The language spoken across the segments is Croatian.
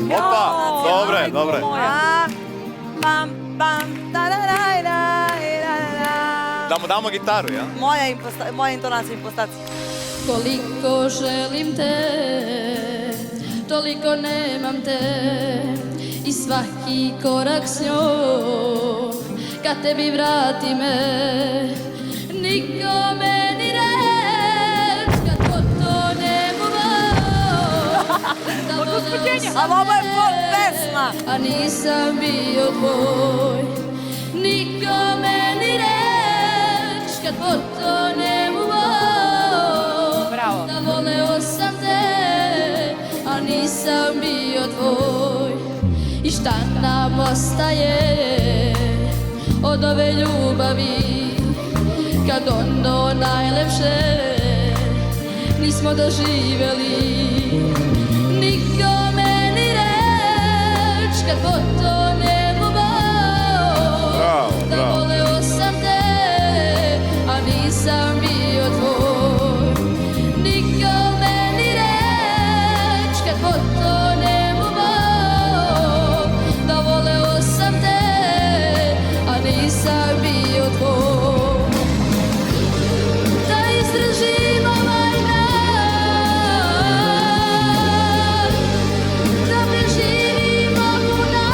Opa, dobre, dobre. Da mu damo gitaru, ja? Moja intonacija, impostacija. Koliko želim te, toliko nemam te. I svaki korak s njom, kad tebi vrati me. Nikome ni reč, kad potonem u vod. Ali ovo je folk pesma. A nisam bio tvoj. Nikome ni reč, kad potonem u vod. Bravo. Da voleo sam te, a nisam bio tvoj. I šta nam ostaje od ove ljubavi, kad ono najlepše nismo doživjeli. Nikome ni reč, kad potonem u vod. Bravo, Da bravo. voleo sam te, a nisam bio tvoj. Nikome ni reč, kad potonem u vod. Da voleo sam te, a nisam bio tvoj. Da izdržim ovaj dan, da preživim ovu noć.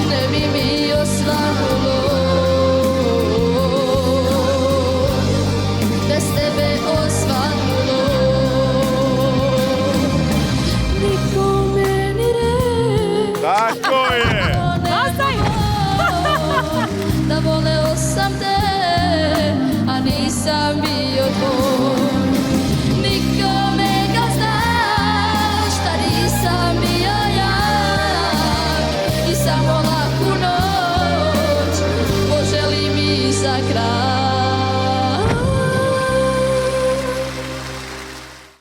Ne bi bio svanulo, bez tebe osvanulo. Nikome ni reč, Tako je! da voleo sam te, a nisam bio tvoj. Nikome ga znaš, da nisam bio ja. I samo laku noć poželi mi za kraj.